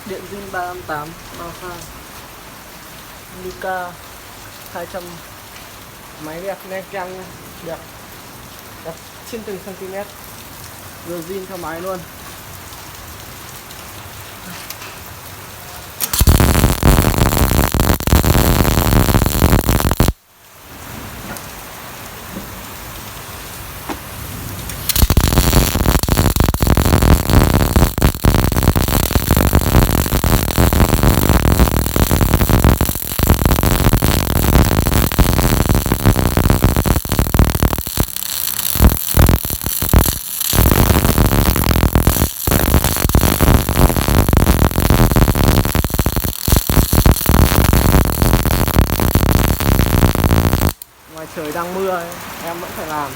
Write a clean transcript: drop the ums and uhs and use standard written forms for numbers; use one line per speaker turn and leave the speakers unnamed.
Điện zin 358 bao pha Luca 200. Máy đẹp nem căng đẹp, đặt trên từng cm, vừa zin theo máy luôn. Ngoài trời đang mưa em vẫn phải làm.